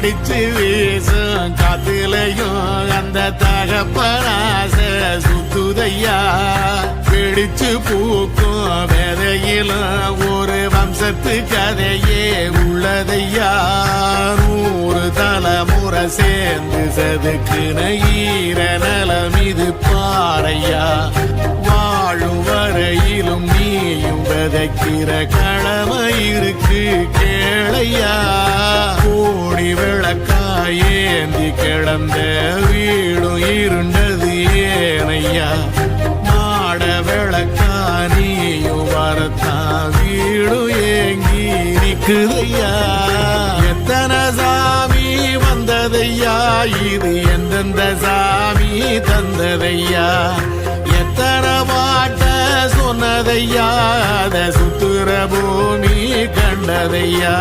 அடிச்சு வீசும் காத்துலையும் அந்த தகப்பனாச சுத்துதையா பிடிச்சு பூக்கும் விதையிலும் ஒரு வம்சத்து கதையே உள்ளதையா 100 தலைமுறை சேர்ந்து சதுக்குன ஈர நலம் இது பாறையா வாழும் வரையிலும் நீயும் விதைக்கிற கடமை இருக்கு கேளையா கோடி விளக்காயேந்தி கிடந்த வீடும் இருண்டது ஏனையா மாட விளக்கா நீயும் வரத்தா வீடும் ஏங்கி நிக்குதையா எத்தனை சாமி வந்ததையா இது எந்தெந்த சாமி தந்ததையா எத்தனை பாட்ட சொன்னதையா அத சுத்துற பூமி கண்டதையா